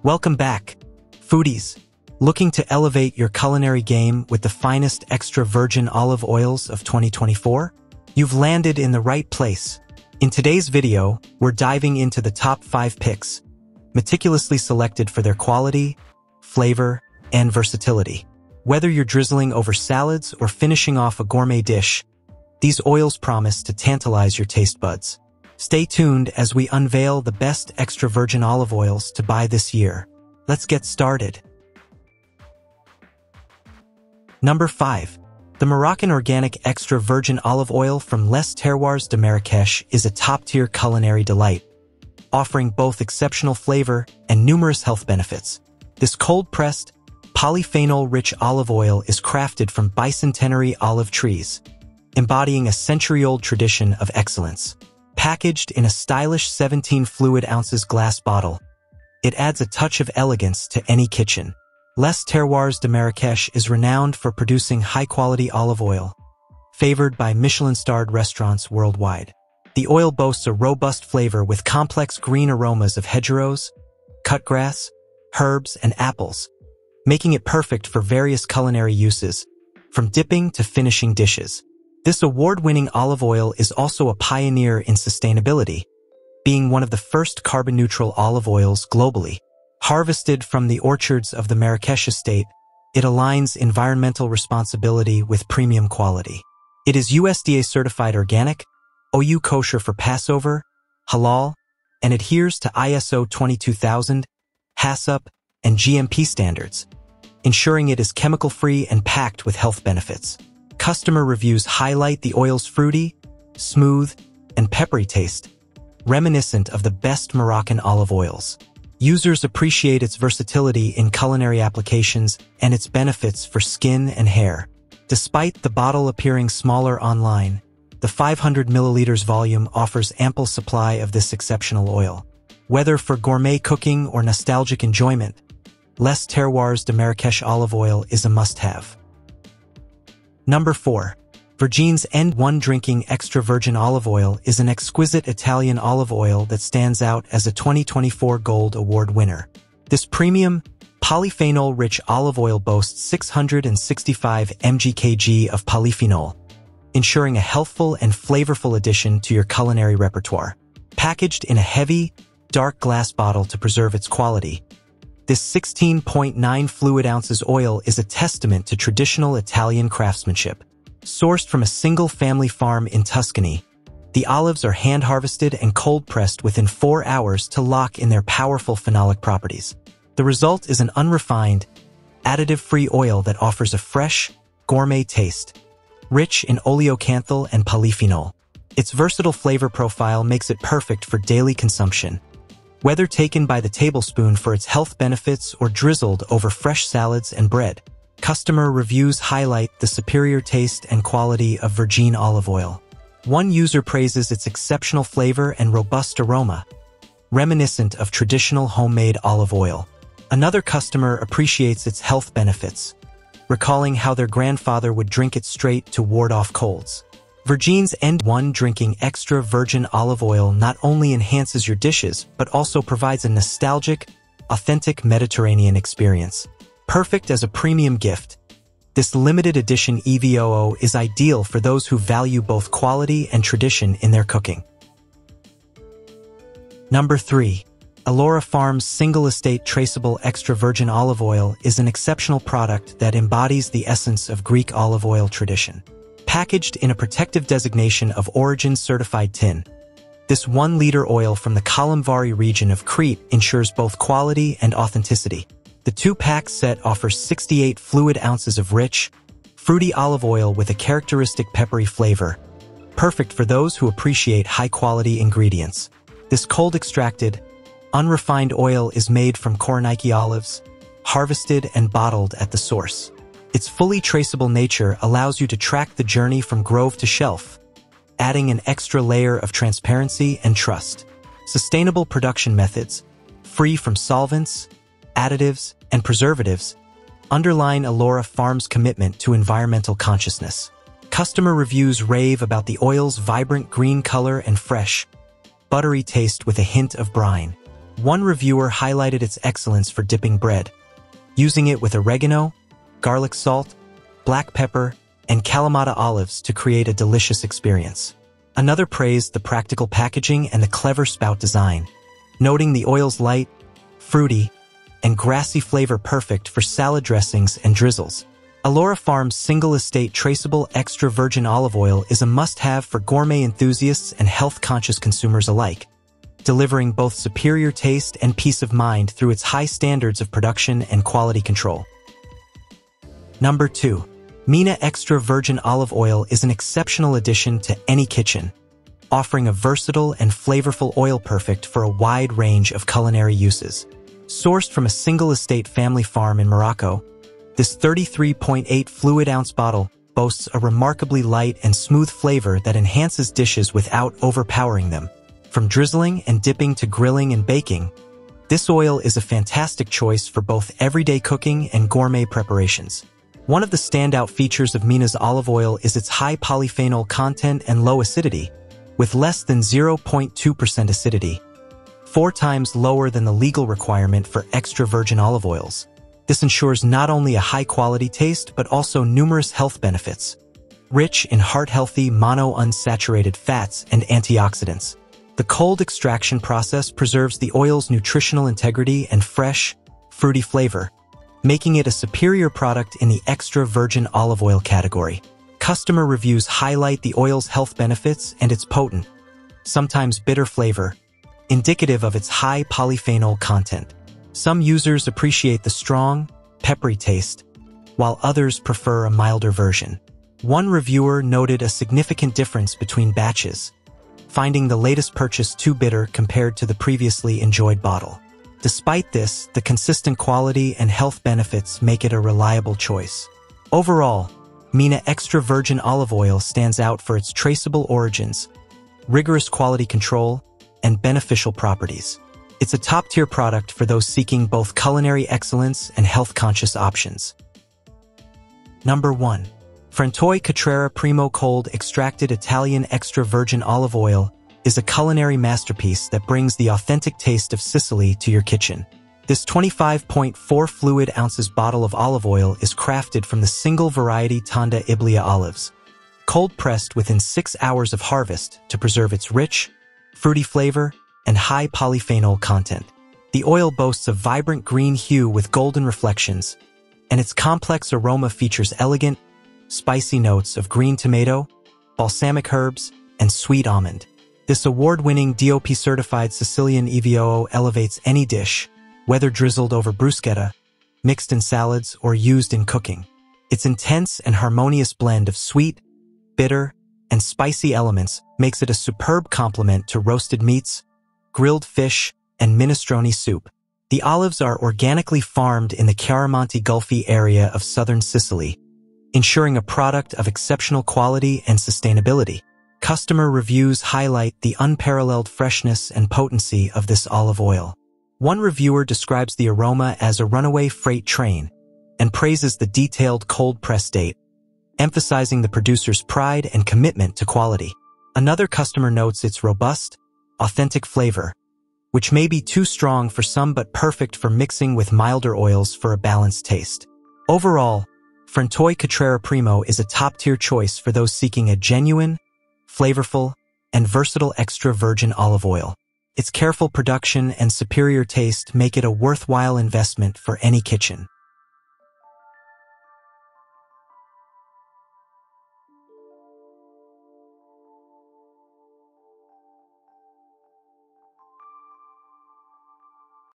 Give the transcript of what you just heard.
Welcome back, foodies. Looking to elevate your culinary game with the finest extra virgin olive oils of 2024? You've landed in the right place. In today's video, we're diving into the top 5 picks, meticulously selected for their quality, flavor, and versatility. Whether you're drizzling over salads or finishing off a gourmet dish, these oils promise to tantalize your taste buds. Stay tuned as we unveil the best extra virgin olive oils to buy this year. Let's get started. Number 5. The Moroccan Organic Extra Virgin Olive Oil from Les Terroirs de Marrakech is a top-tier culinary delight, offering both exceptional flavor and numerous health benefits. This cold-pressed, polyphenol-rich olive oil is crafted from bicentenary olive trees, embodying a century-old tradition of excellence. Packaged in a stylish 17 fluid ounces glass bottle, it adds a touch of elegance to any kitchen. Les Terroirs de Marrakech is renowned for producing high-quality olive oil, favored by Michelin-starred restaurants worldwide. The oil boasts a robust flavor with complex green aromas of hedgerows, cutgrass, herbs, and apples, making it perfect for various culinary uses, from dipping to finishing dishes. This award-winning olive oil is also a pioneer in sustainability, being one of the first carbon-neutral olive oils globally. Harvested from the orchards of the Marrakech estate, it aligns environmental responsibility with premium quality. It is USDA certified organic, OU kosher for Passover, halal, and adheres to ISO 22000, HACCP, and GMP standards, ensuring it is chemical-free and packed with health benefits. Customer reviews highlight the oil's fruity, smooth, and peppery taste, reminiscent of the best Moroccan olive oils. Users appreciate its versatility in culinary applications and its benefits for skin and hair. Despite the bottle appearing smaller online, the 500 milliliters volume offers ample supply of this exceptional oil. Whether for gourmet cooking or nostalgic enjoyment, Les Terroirs de Marrakech olive oil is a must-have. Number 4. VIRGEEN's N1 Drinking Extra Virgin Olive Oil is an exquisite Italian olive oil that stands out as a 2024 Gold Award winner. This premium, polyphenol-rich olive oil boasts 665 mg/kg of polyphenol, ensuring a healthful and flavorful addition to your culinary repertoire. Packaged in a heavy, dark glass bottle to preserve its quality, this 16.9 fluid ounces oil is a testament to traditional Italian craftsmanship. Sourced from a single family farm in Tuscany, the olives are hand-harvested and cold-pressed within 4 hours to lock in their powerful phenolic properties. The result is an unrefined, additive-free oil that offers a fresh, gourmet taste, rich in oleocanthal and polyphenol. Its versatile flavor profile makes it perfect for daily consumption, whether taken by the tablespoon for its health benefits or drizzled over fresh salads and bread. Customer reviews highlight the superior taste and quality of VIRGEEN olive oil. One user praises its exceptional flavor and robust aroma, reminiscent of traditional homemade olive oil. Another customer appreciates its health benefits, recalling how their grandfather would drink it straight to ward off colds. VIRGEEN's N1 Drinking Extra Virgin Olive Oil not only enhances your dishes, but also provides a nostalgic, authentic Mediterranean experience. Perfect as a premium gift, this limited edition EVOO is ideal for those who value both quality and tradition in their cooking. Number 3. Ellora Farms Single Estate Traceable Extra Virgin Olive Oil is an exceptional product that embodies the essence of Greek olive oil tradition. Packaged in a protective designation of origin certified tin, this 1-liter oil from the Kalamvari region of Crete ensures both quality and authenticity. The 2-pack set offers 68 fluid ounces of rich, fruity olive oil with a characteristic peppery flavor, perfect for those who appreciate high-quality ingredients. This cold-extracted, unrefined oil is made from Koroneiki olives, harvested and bottled at the source. Its fully traceable nature allows you to track the journey from grove to shelf, adding an extra layer of transparency and trust. Sustainable production methods, free from solvents, additives, and preservatives, underline Ellora Farms' commitment to environmental consciousness. Customer reviews rave about the oil's vibrant green color and fresh, buttery taste with a hint of brine. One reviewer highlighted its excellence for dipping bread, using it with oregano, garlic salt, black pepper, and Kalamata olives to create a delicious experience. Another praised the practical packaging and the clever spout design, noting the oil's light, fruity, and grassy flavor perfect for salad dressings and drizzles. Ellora Farm's single-estate traceable extra virgin olive oil is a must-have for gourmet enthusiasts and health-conscious consumers alike, delivering both superior taste and peace of mind through its high standards of production and quality control. Number 2. Mina Extra Virgin Olive Oil is an exceptional addition to any kitchen, offering a versatile and flavorful oil perfect for a wide range of culinary uses. Sourced from a single-estate family farm in Morocco, this 33.8 fluid-ounce bottle boasts a remarkably light and smooth flavor that enhances dishes without overpowering them. From drizzling and dipping to grilling and baking, this oil is a fantastic choice for both everyday cooking and gourmet preparations. One of the standout features of Mina's olive oil is its high polyphenol content and low acidity, with less than 0.2% acidity, 4 times lower than the legal requirement for extra virgin olive oils. This ensures not only a high-quality taste but also numerous health benefits, rich in heart-healthy monounsaturated fats and antioxidants. The cold extraction process preserves the oil's nutritional integrity and fresh, fruity flavor, making it a superior product in the extra virgin olive oil category. Customer reviews highlight the oil's health benefits and its potent, sometimes bitter flavor, indicative of its high polyphenol content. Some users appreciate the strong, peppery taste, while others prefer a milder version. One reviewer noted a significant difference between batches, finding the latest purchase too bitter compared to the previously enjoyed bottle. Despite this, the consistent quality and health benefits make it a reliable choice. Overall, Mina Extra Virgin Olive Oil stands out for its traceable origins, rigorous quality control, and beneficial properties. It's a top-tier product for those seeking both culinary excellence and health-conscious options. Number 1. Frantoi Cutrera Primo Cold Extracted Italian Extra Virgin Olive Oil is a culinary masterpiece that brings the authentic taste of Sicily to your kitchen. This 25.4 fluid ounces bottle of olive oil is crafted from the single variety Tonda Iblia olives, cold-pressed within 6 hours of harvest to preserve its rich, fruity flavor and high polyphenol content. The oil boasts a vibrant green hue with golden reflections, and its complex aroma features elegant, spicy notes of green tomato, balsamic herbs, and sweet almond. This award-winning DOP-certified Sicilian EVOO elevates any dish, whether drizzled over bruschetta, mixed in salads, or used in cooking. Its intense and harmonious blend of sweet, bitter, and spicy elements makes it a superb complement to roasted meats, grilled fish, and minestrone soup. The olives are organically farmed in the Chiaramonti Gulfi area of southern Sicily, ensuring a product of exceptional quality and sustainability. Customer reviews highlight the unparalleled freshness and potency of this olive oil. One reviewer describes the aroma as a runaway freight train and praises the detailed cold-press date, emphasizing the producer's pride and commitment to quality. Another customer notes its robust, authentic flavor, which may be too strong for some but perfect for mixing with milder oils for a balanced taste. Overall, Frantoi Cutrera Primo is a top-tier choice for those seeking a genuine, flavorful, and versatile extra virgin olive oil. Its careful production and superior taste make it a worthwhile investment for any kitchen.